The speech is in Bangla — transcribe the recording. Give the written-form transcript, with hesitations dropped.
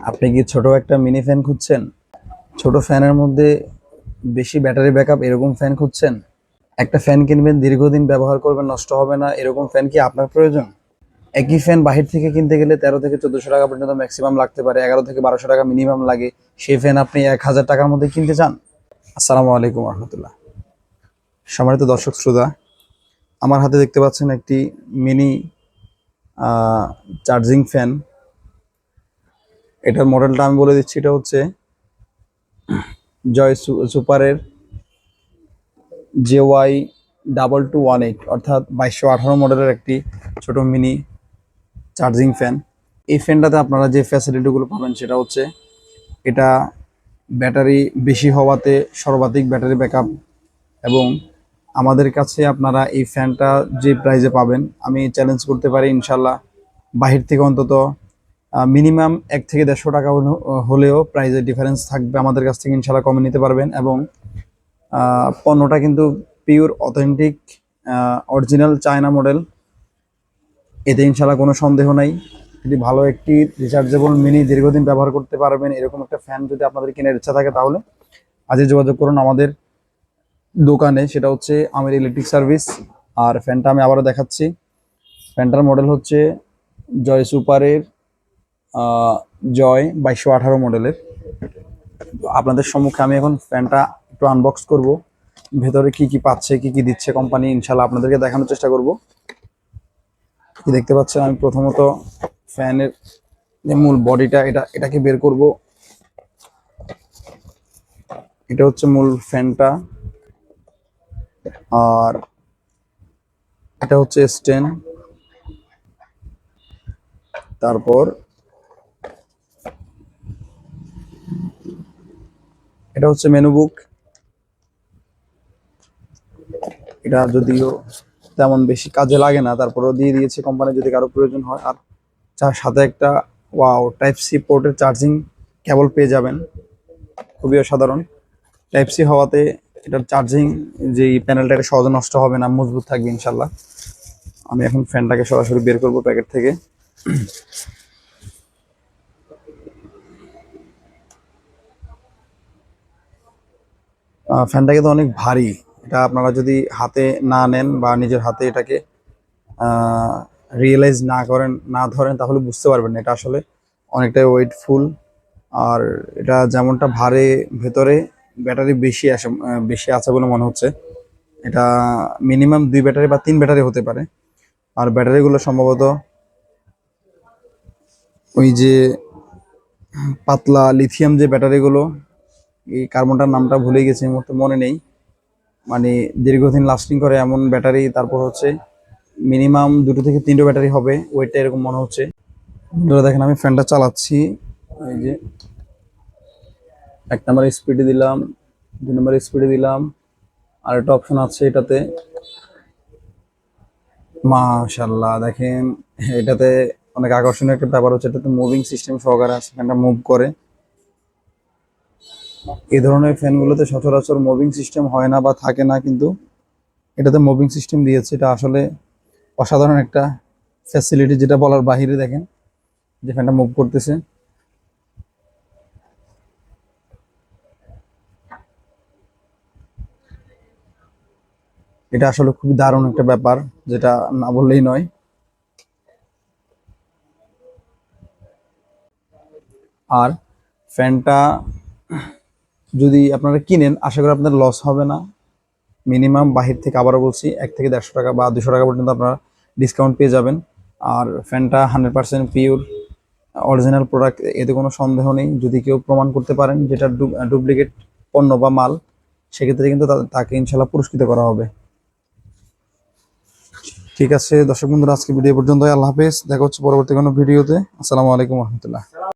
আপনি কি ছোট একটা মিনি ফ্যান খুঁজছেন? ছোট ফ্যানের মধ্যে বেশি ব্যাটারি ব্যাকআপ এরকম ফ্যান খুঁজছেন? একটা ফ্যান কিনবেন, দীর্ঘদিন ব্যবহার করবেন, নষ্ট হবে না, এরকম ফ্যান কি আপনার প্রয়োজন? একই ফ্যান বাহির থেকে কিনতে গেলে 1300 থেকে 1400 টাকা পর্যন্ত ম্যাক্সিমাম লাগতে পারে, 1100 থেকে 1200 টাকা মিনিমাম লাগে। সেই ফ্যান আপনি 1000 টাকার মধ্যে কিনতে চান? আসসালামু আলাইকুম রহমতুল্লাহ। সম্মানিত দর্শক শ্রোতা, আমার হাতে দেখতে পাচ্ছেন একটি মিনি চার্জিং ফ্যান। এটার মডেলটা আমি বলে দিচ্ছি। এটা হচ্ছে জয় সুপারের JY2218, অর্থাৎ 2218 মডেলের একটি ছোট মিনি চার্জিং ফ্যান। এই ফ্যানটাতে আপনারা যে ফ্যাসিলিটিগুলো পাবেন সেটা হচ্ছে, এটা ব্যাটারি বেশি হওয়াতে সর্বাধিক ব্যাটারি ব্যাকআপ, এবং আমাদের কাছে আপনারা এই ফ্যানটা যে প্রাইজে পাবেন, আমি চ্যালেঞ্জ করতে পারি ইনশাল্লাহ বাহির থেকে অন্তত মিনিমাম 1 থেকে 150 টাকা হলেও প্রাইজের ডিফারেন্স থাকবে। আমাদের কাছ থেকে ইনশাল্লাহ কমে নিতে পারবেন, এবং পণ্যটা কিন্তু pure authentic original China model, এতে ইনশাল্লাহ কোনো সন্দেহ নাই। যদি ভালো একটি রিচার্জেবল মিনি দীর্ঘদিন ব্যবহার করতে পারবেন এরকম একটা ফ্যান যদি আপনাদের কেনার ইচ্ছা থাকে, তাহলে আজই যোগাযোগ করুন আমাদের দোকানে। সেটা হচ্ছে আমির ইলেকট্রিক সার্ভিস। আর ফ্যানটা আমি আবারও দেখাচ্ছি। ফ্যানটার মডেল হচ্ছে জয় সুপারের জয় 2218 মডেলের। আপনাদের সম্মুখে আমি এখন ফ্যানটা একটু আনবক্স করব, ভেতরে কি কি পাচ্ছে, কি কি দিচ্ছে কোম্পানি, ইনশাল্লাহ আপনাদেরকে দেখানোর চেষ্টা করব। কি দেখতে পাচ্ছেন, আমি প্রথমত ফ্যানের যে মূল বডিটা, এটাকে বের করব। এটা হচ্ছে মূল ফ্যানটা, আর এটা হচ্ছে স্ট্যান্ড। তারপর এটা হচ্ছে মেনু বুক। এটা যদিও তেমন বেশি কাজে লাগে না, তারপরেও দিয়ে দিয়েছে কোম্পানি যদি কারো প্রয়োজন হয়। আর যার সাথে একটা ওয়াও টাইপ সি পোর্টের চার্জিং কেবল পেয়ে যাবেন, খুবই অসাধারণ। টাইপ সি হওয়াতে এটার চার্জিং যেই প্যানেলটা, এটা সহজে নষ্ট হবে না, মজবুত থাকবে ইনশাল্লাহ। আমি এখন ফ্যানটাকে সরাসরি বের করব প্যাকেট থেকে। ফ্যানটা কিন্তু অনেক ভারী। এটা আপনারা যদি হাতে না নেন বা নিজের হাতে এটাকে রিয়েলাইজ না করেন, না ধরেন, তাহলে বুঝতে পারবেন না এটা আসলে অনেকটাই ওয়েটফুল। আর এটা যেমনটা ভারে, ভেতরে ব্যাটারি বেশি আছে বলে মনে হচ্ছে। এটা মিনিমাম 2 ব্যাটারি বা 3 ব্যাটারি হতে পারে। আর ব্যাটারিগুলো সম্ভবত ওই যে পাতলা লিথিয়াম যে ব্যাটারিগুলো, এই কার্বনটার নামটা ভুলে গেছি, এই মুহূর্তে মনে নেই। মানে দীর্ঘদিন লাস্টিং করে এমন ব্যাটারি। তারপর হচ্ছে মিনিমাম 2 থেকে 3 ব্যাটারি হবে, ওয়েটটা এরকম মনে হচ্ছে। বন্ধুরা দেখেন, আমি ফ্যানটা চালাচ্ছি। এই যে 1 নম্বর স্পিডে দিলাম, 2 নম্বর স্পিডে দিলাম। আর একটা অপশন আছে এটাতে, মাশাআল্লাহ দেখেন। এটাতে অনেক আকর্ষণীয় একটা ব্যাপার হচ্ছে, এটাতে মুভিং সিস্টেম সহকারে আছে, ফ্যানটা মুভ করে। এই ধরনের ফ্যানগুলোতে সচরাচর মুভিং সিস্টেম হয় না বা থাকে না, কিন্তু এটাতে মুভিং সিস্টেম দিয়েছে। এটা আসলে অসাধারণ একটা ফ্যাসিলিটি, যেটা বলার বাহিরে। দেখেন যে ফ্যানটা মুভ করতেছে। এটা আসলে খুবই দারুণ একটা ব্যাপার, যেটা না বললেই নয়। আর ফ্যানটা যদি আপনারা কিনেন, আশা করি আপনার লস হবে না। মিনিমাম বাহির থেকে, আবারও বলছি, 1 থেকে 150 টাকা বা 200 টাকা পর্যন্ত আপনারা ডিসকাউন্ট পেয়ে যাবেন। আর ফ্যানটা 100% পিওর অরিজিনাল প্রোডাক্ট, এতে কোনো সন্দেহ নেই। যদি কেউ প্রমাণ করতে পারেন যেটা ডুপ্লিকেট পণ্য বা মাল, সেক্ষেত্রে কিন্তু তাকে ইনশাল্লাহ পুরস্কৃত করা হবে। ঠিক আছে দর্শক বন্ধুরা, আজকে ভিডিও পর্যন্ত। আল্লাহ হাফেজ, দেখা হচ্ছে পরবর্তী কোনো ভিডিওতে। আসসালামু আলাইকুম রহমতুল্লাহ।